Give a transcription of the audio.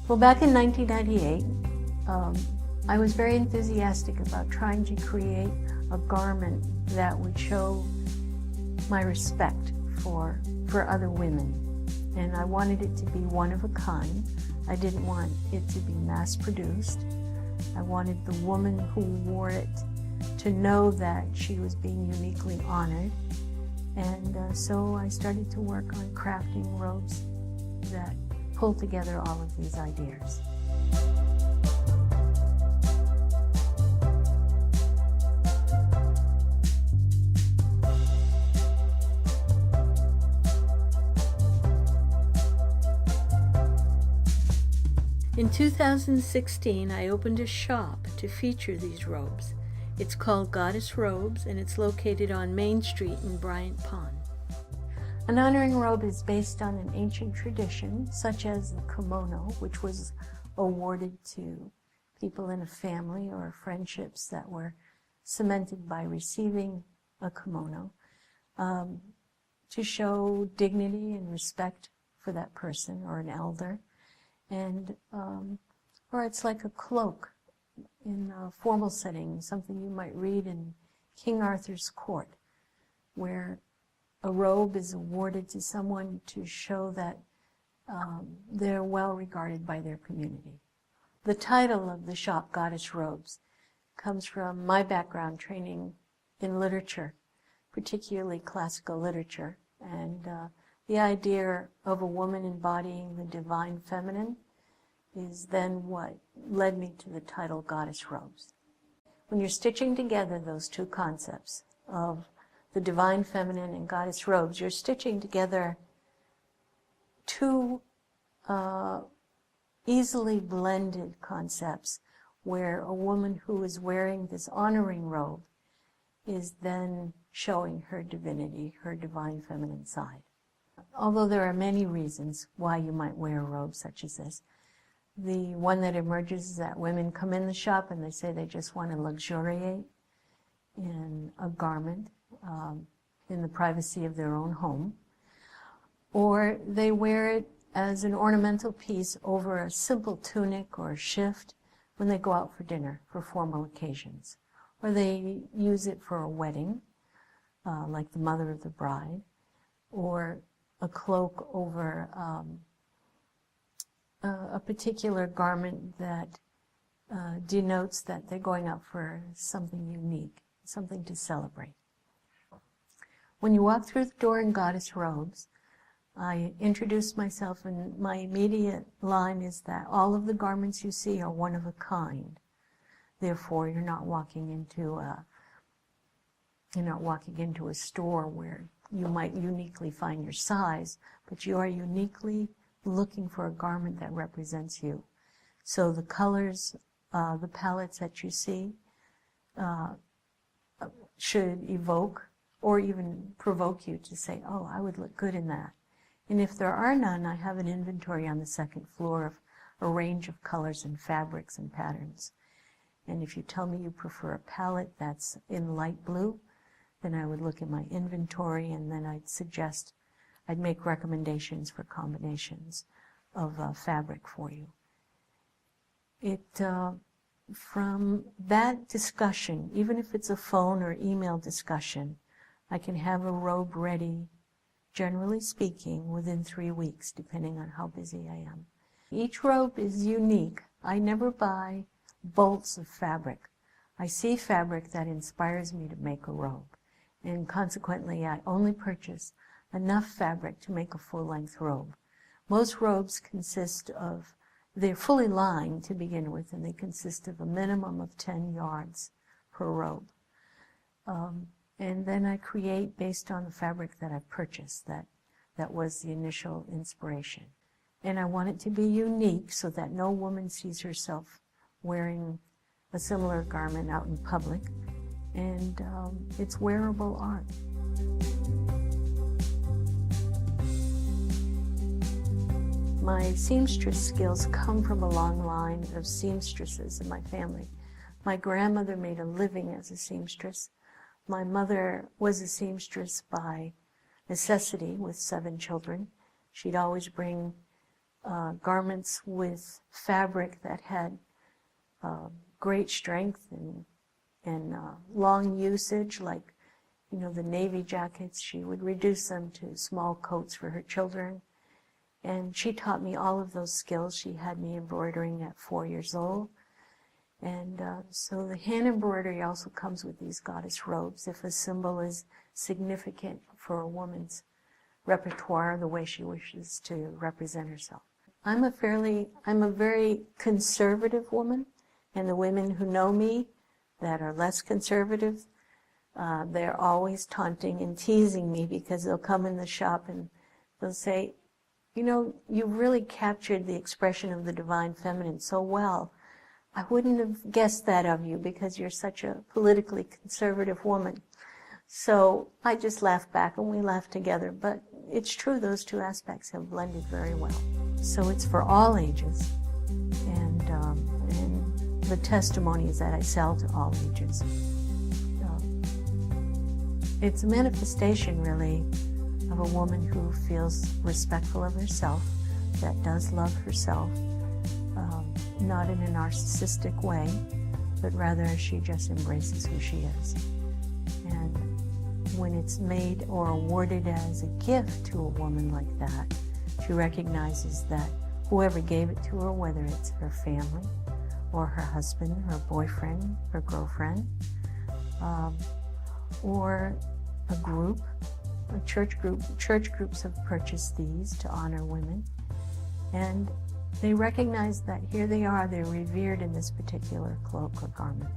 Well, back in 1998, I was very enthusiastic about trying to create a garment that would show my respect for other women. And I wanted it to be one of a kind. I didn't want it to be mass-produced. I wanted the woman who wore it to know that she was being uniquely honored. And so I started to work on crafting robes that pull together all of these ideas. In 2016, I opened a shop to feature these robes. It's called Goddess Robes, and it's located on Main Street in Bryant Pond. An honoring robe is based on an ancient tradition, such as the kimono, which was awarded to people in a family or friendships that were cemented by receiving a kimono, to show dignity and respect for that person or an elder. And or it's like a cloak in a formal setting, something you might read in King Arthur's court, where a robe is awarded to someone to show that they're well regarded by their community. The title of the shop, Goddess Robes, comes from my background training in literature, particularly classical literature, and the idea of a woman embodying the divine feminine is then what led me to the title Goddess Robes. When you're stitching together those two concepts of the divine feminine and goddess robes, you're stitching together two easily blended concepts where a woman who is wearing this honoring robe is then showing her divinity, her divine feminine side. Although there are many reasons why you might wear a robe such as this, the one that emerges is that women come in the shop and they say they just want to luxuriate in a garment in the privacy of their own home, or they wear it as an ornamental piece over a simple tunic or shift when they go out for dinner for formal occasions, or they use it for a wedding, like the mother of the bride, or a cloak over a particular garment that denotes that they're going out for something unique, something to celebrate. When you walk through the door in Goddess Robes, I introduce myself, and my immediate line is that all of the garments you see are one of a kind. Therefore, you're not walking into a store where you might uniquely find your size, but you are uniquely looking for a garment that represents you. So the colors, the palettes that you see should evoke or even provoke you to say, oh, I would look good in that. And if there are none, I have an inventory on the second floor of a range of colors and fabrics and patterns. And if you tell me you prefer a palette that's in light blue, then I would look at my inventory, and then I'd make recommendations for combinations of fabric for you. From that discussion, even if it's a phone or email discussion, I can have a robe ready, generally speaking, within 3 weeks, depending on how busy I am. Each robe is unique. I never buy bolts of fabric. I see fabric that inspires me to make a robe, and consequently I only purchase enough fabric to make a full-length robe. Most robes they're fully lined to begin with, and they consist of a minimum of 10 yards per robe. And then I create based on the fabric that I've purchased, that was the initial inspiration. And I want it to be unique so that no woman sees herself wearing a similar garment out in public, and it's wearable art. My seamstress skills come from a long line of seamstresses in my family. My grandmother made a living as a seamstress. My mother was a seamstress by necessity with 7 children. She'd always bring garments with fabric that had great strength and long usage, like, you know, the navy jackets. She would reduce them to small coats for her children. And she taught me all of those skills. She had me embroidering at 4 years old. And so the hand embroidery also comes with these goddess robes. If a symbol is significant for a woman's repertoire, the way she wishes to represent herself. I'm a very conservative woman, and the women who know me that are less conservative, they're always taunting and teasing me, because they'll come in the shop and they'll say, you know, you've really captured the expression of the divine feminine so well. I wouldn't have guessed that of you because you're such a politically conservative woman. So I just laugh back and we laugh together. But it's true, those two aspects have blended very well. So it's for all ages. And the testimony is that I sell to all ages. It's a manifestation, really, of a woman who feels respectful of herself, that does love herself, not in a narcissistic way, but rather she just embraces who she is. And when it's made or awarded as a gift to a woman like that, she recognizes that whoever gave it to her, whether it's her family or her husband, her boyfriend, her girlfriend, or a group, a church groups have purchased these to honor women, and they recognize that here they are, they're revered in this particular cloak or garment.